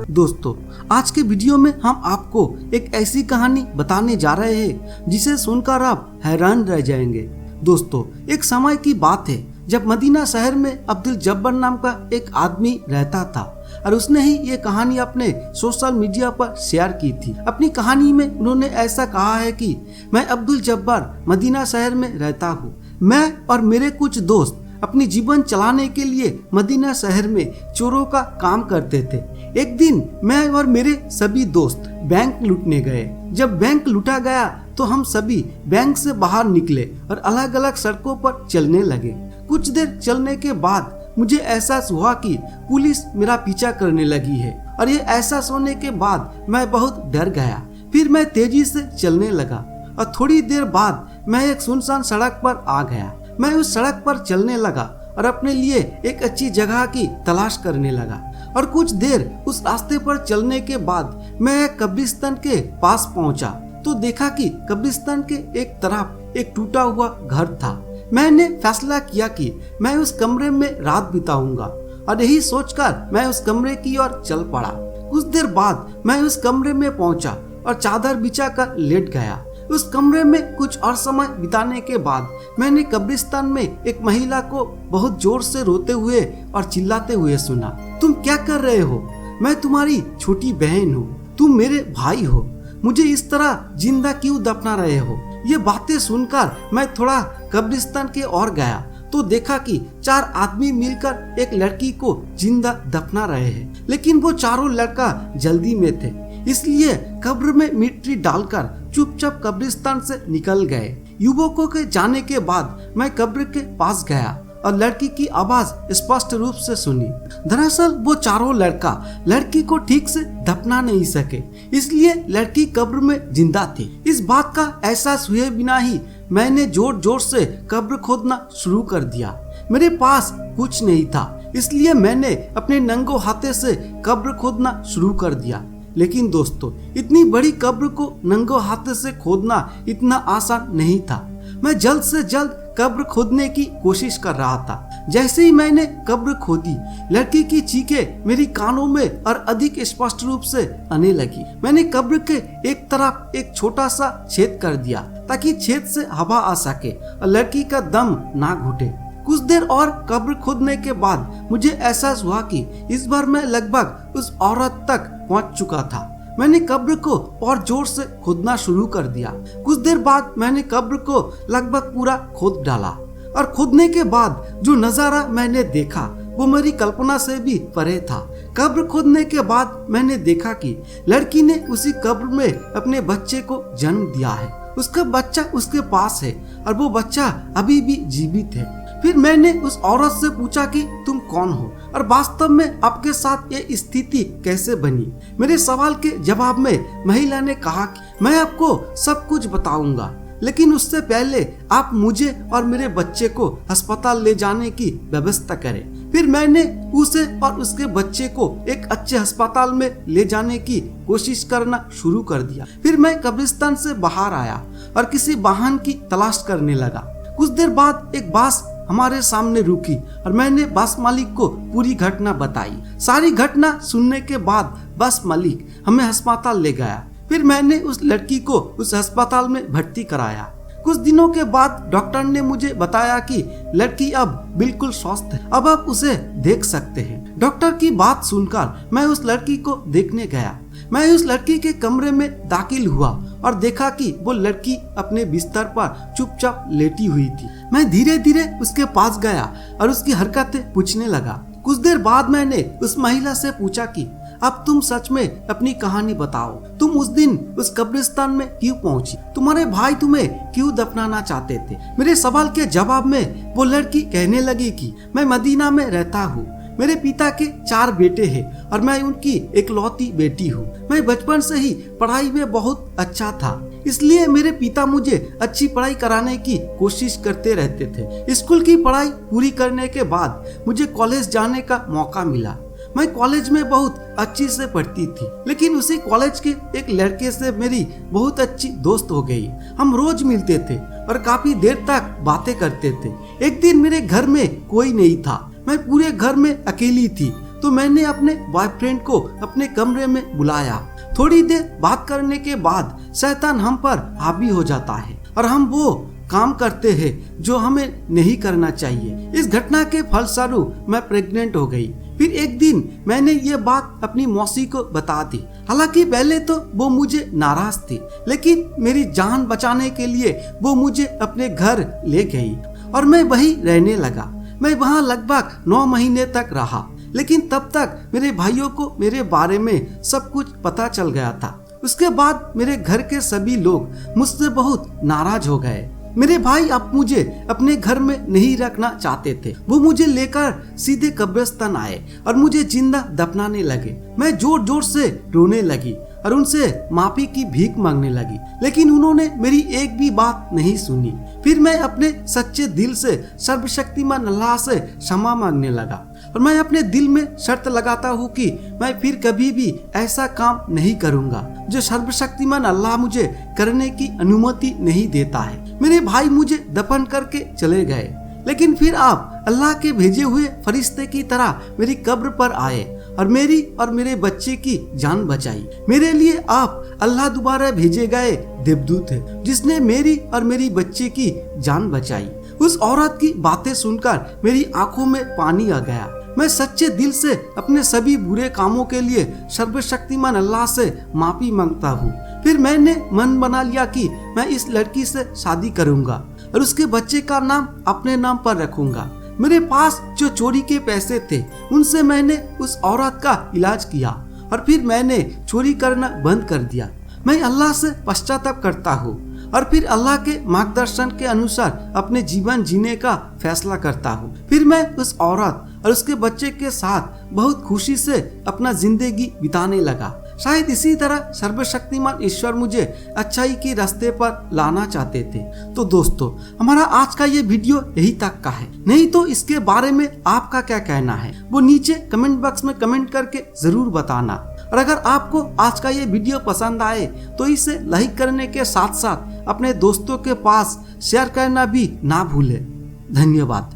दोस्तों, आज के वीडियो में हम आपको एक ऐसी कहानी बताने जा रहे हैं जिसे सुनकर आप हैरान रह जाएंगे। दोस्तों, एक समय की बात है जब मदीना शहर में अब्दुल जब्बार नाम का एक आदमी रहता था और उसने ही ये कहानी अपने सोशल मीडिया पर शेयर की थी। अपनी कहानी में उन्होंने ऐसा कहा है कि मैं अब्दुल जब्बार मदीना शहर में रहता हूँ। मैं और मेरे कुछ दोस्त अपनी जीवन चलाने के लिए मदीना शहर में चोरों का काम करते थे। एक दिन मैं और मेरे सभी दोस्त बैंक लूटने गए। जब बैंक लूटा गया तो हम सभी बैंक से बाहर निकले और अलग अलग सड़कों पर चलने लगे। कुछ देर चलने के बाद मुझे एहसास हुआ कि पुलिस मेरा पीछा करने लगी है और ये एहसास होने के बाद मैं बहुत डर गया। फिर मैं तेजी से चलने लगा और थोड़ी देर बाद मैं एक सुनसान सड़क पर आ गया। मैं उस सड़क पर चलने लगा और अपने लिए एक अच्छी जगह की तलाश करने लगा और कुछ देर उस रास्ते पर चलने के बाद मैं एक कब्रिस्तान के पास पहुंचा तो देखा कि कब्रिस्तान के एक तरफ एक टूटा हुआ घर था। मैंने फैसला किया कि मैं उस कमरे में रात बिताऊंगा और यही सोचकर मैं उस कमरे की ओर चल पड़ा। कुछ देर बाद मैं उस कमरे में पहुंचा और चादर बिछाकर लेट गया। उस कमरे में कुछ और समय बिताने के बाद मैंने कब्रिस्तान में एक महिला को बहुत जोर से रोते हुए और चिल्लाते हुए सुना। तुम क्या कर रहे हो? मैं तुम्हारी छोटी बहन हूँ, तुम मेरे भाई हो, मुझे इस तरह जिंदा क्यों दफना रहे हो? ये बातें सुनकर मैं थोड़ा कब्रिस्तान के ओर गया तो देखा कि 4 आदमी मिलकर एक लड़की को जिंदा दफना रहे हैं, लेकिन वो चारों लड़का जल्दी में थे, इसलिए कब्र में मिट्टी डालकर चुपचाप कब्रिस्तान से निकल गए। युवकों के जाने के बाद मैं कब्र के पास गया और लड़की की आवाज स्पष्ट रूप से सुनी। दरअसल वो चारों लड़का लड़की को ठीक से दफना नहीं सके, इसलिए लड़की कब्र में जिंदा थी। इस बात का एहसास हुए बिना ही मैंने जोर जोर से कब्र खोदना शुरू कर दिया। मेरे पास कुछ नहीं था, इसलिए मैंने अपने नंगों हाथे से कब्र खोदना शुरू कर दिया। लेकिन दोस्तों, इतनी बड़ी कब्र को नंगों हाथ से खोदना इतना आसान नहीं था। मैं जल्द से जल्द कब्र खोदने की कोशिश कर रहा था। जैसे ही मैंने कब्र खोदी, लड़की की चीखें मेरी कानों में और अधिक स्पष्ट रूप से आने लगी। मैंने कब्र के एक तरफ एक छोटा सा छेद कर दिया ताकि छेद से हवा आ सके और लड़की का दम ना घुटे। कुछ देर और कब्र खोदने के बाद मुझे एहसास हुआ कि इस बार मैं लगभग उस औरत तक पहुंच चुका था। मैंने कब्र को और जोर से खोदना शुरू कर दिया। कुछ देर बाद मैंने कब्र को लगभग पूरा खोद डाला और खोदने के बाद जो नजारा मैंने देखा वो मेरी कल्पना से भी परे था। कब्र खोदने के बाद मैंने देखा कि लड़की ने उसी कब्र में अपने बच्चे को जन्म दिया है। उसका बच्चा उसके पास है और वो बच्चा अभी भी जीवित है। फिर मैंने उस औरत से पूछा कि तुम कौन हो और वास्तव में आपके साथ ये स्थिति कैसे बनी। मेरे सवाल के जवाब में महिला ने कहा कि मैं आपको सब कुछ बताऊंगा, लेकिन उससे पहले आप मुझे और मेरे बच्चे को अस्पताल ले जाने की व्यवस्था करें। फिर मैंने उसे और उसके बच्चे को एक अच्छे अस्पताल में ले जाने की कोशिश करना शुरू कर दिया। फिर मैं कब्रिस्तान से बाहर आया और किसी वाहन की तलाश करने लगा। कुछ देर बाद एक बस हमारे सामने रुकी और मैंने बस मालिक को पूरी घटना बताई। सारी घटना सुनने के बाद बस मालिक हमें अस्पताल ले गया। फिर मैंने उस लड़की को उस अस्पताल में भर्ती कराया। कुछ दिनों के बाद डॉक्टर ने मुझे बताया कि लड़की अब बिल्कुल स्वस्थ है, अब आप उसे देख सकते हैं। डॉक्टर की बात सुनकर मैं उस लड़की को देखने गया। मैं उस लड़की के कमरे में दाखिल हुआ और देखा कि वो लड़की अपने बिस्तर पर चुपचाप लेटी हुई थी। मैं धीरे धीरे उसके पास गया और उसकी हरकतें पूछने लगा। कुछ देर बाद मैंने उस महिला से पूछा कि अब तुम सच में अपनी कहानी बताओ। तुम उस दिन उस कब्रिस्तान में क्यों पहुंची? तुम्हारे भाई तुम्हें क्यों दफनाना चाहते थे? मेरे सवाल के जवाब में वो लड़की कहने लगी कि मैं मदीना में रहता हूँ, मेरे पिता के 4 बेटे हैं और मैं उनकी इकलौती बेटी हूँ। मैं बचपन से ही पढ़ाई में बहुत अच्छा था, इसलिए मेरे पिता मुझे अच्छी पढ़ाई कराने की कोशिश करते रहते थे। स्कूल की पढ़ाई पूरी करने के बाद मुझे कॉलेज जाने का मौका मिला। मैं कॉलेज में बहुत अच्छी से पढ़ती थी, लेकिन उसी कॉलेज के एक लड़के से मेरी बहुत अच्छी दोस्त हो गई। हम रोज मिलते थे और काफी देर तक बातें करते थे। एक दिन मेरे घर में कोई नहीं था। मैं पूरे घर में अकेली थी, तो मैंने अपने बॉयफ्रेंड को अपने कमरे में बुलाया। थोड़ी देर बात करने के बाद शैतान हम पर हावी हो जाता है और हम वो काम करते हैं जो हमें नहीं करना चाहिए। इस घटना के फलस्वरूप मैं प्रेग्नेंट हो गई। फिर एक दिन मैंने ये बात अपनी मौसी को बता दी। हालांकि पहले तो वो मुझे नाराज थी, लेकिन मेरी जान बचाने के लिए वो मुझे अपने घर ले गई और मैं वहीं रहने लगा। मैं वहाँ लगभग 9 महीने तक रहा, लेकिन तब तक मेरे भाइयों को मेरे बारे में सब कुछ पता चल गया था। उसके बाद मेरे घर के सभी लोग मुझसे बहुत नाराज हो गए। मेरे भाई अब मुझे अपने घर में नहीं रखना चाहते थे। वो मुझे लेकर सीधे कब्रिस्तान आए और मुझे जिंदा दफनाने लगे। मैं जोर जोर से रोने लगी और उनसे माफी की भीख मांगने लगी, लेकिन उन्होंने मेरी एक भी बात नहीं सुनी। फिर मैं अपने सच्चे दिल से सर्वशक्तिमान अल्लाह से क्षमा मांगने लगा और मैं अपने दिल में शर्त लगाता हूँ कि मैं फिर कभी भी ऐसा काम नहीं करूँगा जो सर्वशक्तिमान अल्लाह मुझे करने की अनुमति नहीं देता है। मेरे भाई मुझे दफन करके चले गए, लेकिन फिर आप अल्लाह के भेजे हुए फरिश्ते की तरह मेरी कब्र पर आए और मेरी और मेरे बच्चे की जान बचाई। मेरे लिए आप अल्लाह द्वारा भेजे गए देवदूत है, जिसने मेरी और मेरी बच्चे की जान बचाई। उस औरत की बातें सुनकर मेरी आंखों में पानी आ गया। मैं सच्चे दिल से अपने सभी बुरे कामों के लिए सर्वशक्तिमान अल्लाह से माफी मांगता हूँ। फिर मैंने मन बना लिया कि मैं इस लड़की से शादी करूँगा और उसके बच्चे का नाम अपने नाम पर रखूंगा। मेरे पास जो चोरी के पैसे थे उनसे मैंने उस औरत का इलाज किया और फिर मैंने चोरी करना बंद कर दिया। मैं अल्लाह से पश्चाताप करता हूँ और फिर अल्लाह के मार्गदर्शन के अनुसार अपने जीवन जीने का फैसला करता हूँ। फिर मैं उस औरत और उसके बच्चे के साथ बहुत खुशी से अपना जिंदगी बिताने लगा। शायद इसी तरह सर्वशक्तिमान ईश्वर मुझे अच्छाई के रास्ते पर लाना चाहते थे। तो दोस्तों, हमारा आज का ये वीडियो यही तक का है। नहीं तो इसके बारे में आपका क्या कहना है वो नीचे कमेंट बॉक्स में कमेंट करके जरूर बताना। और अगर आपको आज का ये वीडियो पसंद आए तो इसे लाइक करने के साथ साथ अपने दोस्तों के पास शेयर करना भी ना भूलें। धन्यवाद।